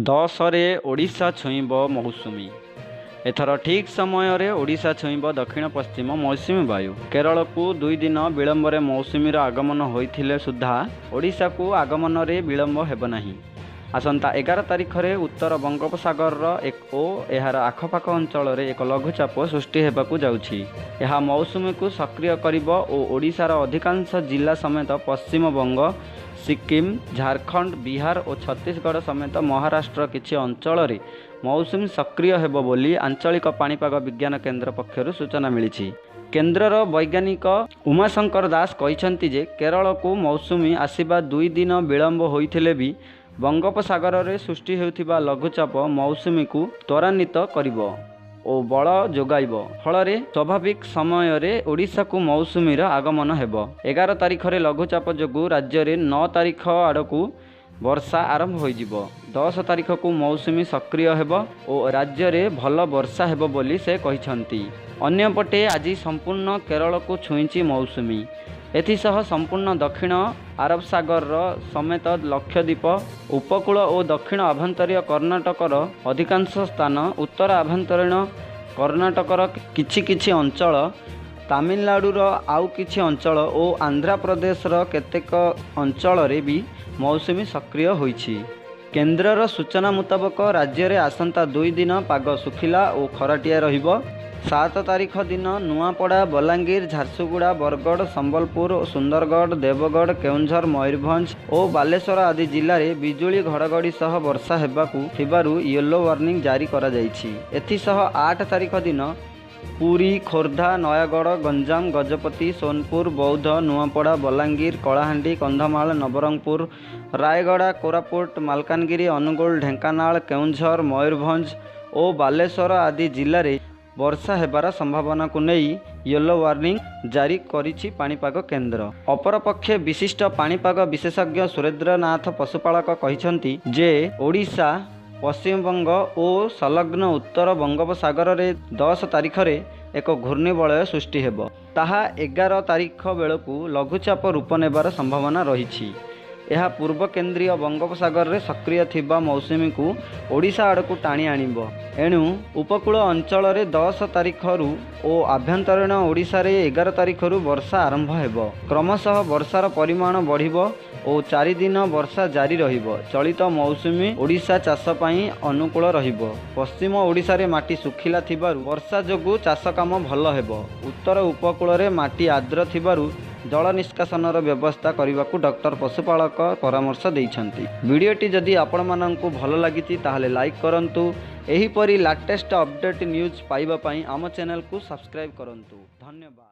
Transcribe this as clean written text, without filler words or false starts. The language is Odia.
ଦଶରେ ଓଡ଼ିଶା ଛୁଇଁବ ମୌସୁମୀ। ଏଥର ଠିକ୍ ସମୟରେ ଓଡ଼ିଶା ଛୁଇଁବ ଦକ୍ଷିଣ ପଶ୍ଚିମ ମୌସୁମୀ ବାୟୁ। କେରଳକୁ 2 ଦିନ ବିଳମ୍ବରେ ମୌସୁମୀର ଆଗମନ ହୋଇଥିଲେ ସୁଦ୍ଧା ଓଡ଼ିଶାକୁ ଆଗମନରେ ବିଳମ୍ବ ହେବ ନାହିଁ। ଆସନ୍ତା 11 ତାରିଖରେ ଉତ୍ତର ବଙ୍ଗୋପସାଗରର ଓ ଏହାର ଆଖପାଖ ଅଞ୍ଚଳରେ ଏକ ଲଘୁଚାପ ସୃଷ୍ଟି ହେବାକୁ ଯାଉଛି। ଏହା ମୌସୁମୀକୁ ସକ୍ରିୟ କରିବ ଓ ଓଡ଼ିଶାର ଅଧିକାଂଶ ଜିଲ୍ଲା ସମେତ ପଶ୍ଚିମବଙ୍ଗ, ସିକ୍କିମ, ଝାରଖଣ୍ଡ, ବିହାର ଓ ଛତିଶଗଡ଼ ସମେତ ମହାରାଷ୍ଟ୍ର କିଛି ଅଞ୍ଚଳରେ ମୌସୁମୀ ସକ୍ରିୟ ହେବ ବୋଲି ଆଞ୍ଚଳିକ ପାଣିପାଗ ବିଜ୍ଞାନ କେନ୍ଦ୍ର ପକ୍ଷରୁ ସୂଚନା ମିଳିଛି। କେନ୍ଦ୍ରର ବୈଜ୍ଞାନିକ ଉମାଶଙ୍କର ଦାସ କହିଛନ୍ତି ଯେ କେରଳକୁ ମୌସୁମୀ ଆସିବା 2 ଦିନ ବିଳମ୍ବ ହୋଇଥିଲେ ବି ବଙ୍ଗୋପସାଗରରେ ସୃଷ୍ଟି ହେଉଥିବା ଲଘୁଚାପ ମୌସୁମୀକୁ ତ୍ୱରାନ୍ୱିତ କରିବ ଓ ବଳ ଯୋଗାଇବ। ଫଳରେ ସ୍ୱାଭାବିକ ସମୟରେ ଓଡ଼ିଶାକୁ ମୌସୁମୀର ଆଗମନ ହେବ। 11 ତାରିଖରେ ଲଘୁଚାପ ଯୋଗୁଁ ରାଜ୍ୟରେ 9 ତାରିଖ ଆଡ଼କୁ ବର୍ଷା ଆରମ୍ଭ ହୋଇଯିବ। 10 ତାରିଖକୁ ମୌସୁମୀ ସକ୍ରିୟ ହେବ ଓ ରାଜ୍ୟରେ ଭଲ ବର୍ଷା ହେବ ବୋଲି ସେ କହିଛନ୍ତି। ଅନ୍ୟପଟେ ଆଜି ସମ୍ପୂର୍ଣ୍ଣ କେରଳକୁ ଛୁଇଁଛି ମୌସୁମୀ। ଏଥିସହ ସମ୍ପୂର୍ଣ୍ଣ ଦକ୍ଷିଣ ଆରବ ସାଗରର ସମେତ ଲକ୍ଷଦ୍ୱୀପ ଉପକୂଳ ଓ ଦକ୍ଷିଣ ଆଭ୍ୟନ୍ତରୀଣ କର୍ଣ୍ଣାଟକର ଅଧିକାଂଶ ସ୍ଥାନ, ଉତ୍ତର ଆଭ୍ୟନ୍ତରୀଣ କର୍ଣ୍ଣାଟକର କିଛି ଅଞ୍ଚଳ, ତାମିଲନାଡୁର ଆଉ କିଛି ଅଞ୍ଚଳ ଓ ଆନ୍ଧ୍ରପ୍ରଦେଶର କେତେକ ଅଞ୍ଚଳରେ ବି ମୌସୁମୀ ସକ୍ରିୟ ହୋଇଛି। କେନ୍ଦ୍ରର ସୂଚନା ମୁତାବକ ରାଜ୍ୟରେ ଆସନ୍ତା 2 ଦିନ ପାଗ ଶୁଖିଲା ଓ ଖରାଟିଆ ରହିବ। 7 ତାରିଖ ଦିନ ନୂଆପଡ଼ା, ବଲାଙ୍ଗୀର, ଝାରସୁଗୁଡ଼ା, ବରଗଡ଼, ସମ୍ବଲପୁର, ସୁନ୍ଦରଗଡ଼, ଦେବଗଡ଼, କେଉଁଝର, ମୟୂରଭଞ୍ଜ ଓ ବାଲେଶ୍ୱର ଆଦି ଜିଲ୍ଲାରେ ବିଜୁଳି ଘଡ଼ଘଡ଼ି ସହ ବର୍ଷା ହେବାକୁ ଥିବାରୁ ୟେଲୋ ୱାର୍ଣ୍ଣିଂ ଜାରି କରାଯାଇଛି। ଏଥିସହ 8 ତାରିଖ ଦିନ ପୁରୀ, ଖୋର୍ଦ୍ଧା, ନୟାଗଡ଼, ଗଞ୍ଜାମ, ଗଜପତି, ସୋନପୁର, ବୌଦ୍ଧ, ନୂଆପଡ଼ା, ବଲାଙ୍ଗୀର, କଳାହାଣ୍ଡି, କନ୍ଧମାଳ, ନବରଙ୍ଗପୁର, ରାୟଗଡ଼ା, କୋରାପୁଟ, ମାଲକାନଗିରି, ଅନୁଗୁଳ, ଢେଙ୍କାନାଳ, କେଉଁଝର, ମୟୂରଭଞ୍ଜ ଓ ବାଲେଶ୍ୱର ଆଦି ଜିଲ୍ଲାରେ ବର୍ଷା ହେବାର ସମ୍ଭାବନାକୁ ନେଇ ୟେଲୋ ୱାର୍ଣ୍ଣିଂ ଜାରି କରିଛି ପାଣିପାଗ କେନ୍ଦ୍ର। ଅପରପକ୍ଷେ ବିଶିଷ୍ଟ ପାଣିପାଗ ବିଶେଷଜ୍ଞ ସୁରେନ୍ଦ୍ରନାଥ ପଶୁପାଳକ କହିଛନ୍ତି ଯେ ଓଡ଼ିଶା, ପଶ୍ଚିମବଙ୍ଗ ଓ ସଂଲଗ୍ନ ଉତ୍ତର ବଙ୍ଗୋପସାଗରରେ 10 ତାରିଖରେ ଏକ ଘୂର୍ଣ୍ଣିବଳୟ ସୃଷ୍ଟି ହେବ। ତାହା 11 ତାରିଖ ବେଳକୁ ଲଘୁଚାପ ରୂପ ନେବାର ସମ୍ଭାବନା ରହିଛି। ଏହା ପୂର୍ବ କେନ୍ଦ୍ରୀୟ ବଙ୍ଗୋପସାଗରରେ ସକ୍ରିୟ ଥିବା ମୌସୁମୀକୁ ଓଡ଼ିଶା ଆଡ଼କୁ ଟାଣି ଆଣିବ। ଏଣୁ ଉପକୂଳ ଅଞ୍ଚଳରେ 10 ତାରିଖରୁ ଓ ଆଭ୍ୟନ୍ତରୀଣ ଓଡ଼ିଶାରେ 11 ତାରିଖରୁ ବର୍ଷା ଆରମ୍ଭ ହେବ। କ୍ରମଶଃ ବର୍ଷାର ପରିମାଣ ବଢ଼ିବ ଓ 4 ଦିନ ବର୍ଷା ଜାରି ରହିବ। ଚଳିତ ମୌସୁମୀ ଓଡ଼ିଶା ଚାଷ ପାଇଁ ଅନୁକୂଳ ରହିବ। ପଶ୍ଚିମ ଓଡ଼ିଶାରେ ମାଟି ଶୁଖିଲା ଥିବାରୁ ବର୍ଷା ଯୋଗୁଁ ଚାଷ କାମ ଭଲ ହେବ। ଉତ୍ତର ଉପକୂଳରେ ମାଟି ଆର୍ଦ୍ର ଥିବାରୁ ଜଳ ନିଷ୍କାସନର ବ୍ୟବସ୍ଥା କରିବାକୁ ଡକ୍ଟର ପଶୁପାଳକ ପରାମର୍ଶ ଦେଇଛନ୍ତି। ଭିଡ଼ିଓଟି ଯଦି ଆପଣମାନଙ୍କୁ ଭଲ ଲାଗିଛି ତାହେଲେ ଲାଇକ୍ କରନ୍ତୁ। ଏହିପରି ଲାଟେଷ୍ଟ ଅପଡେଟ୍ ନ୍ୟୁଜ୍ ପାଇବା ପାଇଁ ଆମ ଚ୍ୟାନେଲକୁ ସବସ୍କ୍ରାଇବ୍ କରନ୍ତୁ। ଧନ୍ୟବାଦ।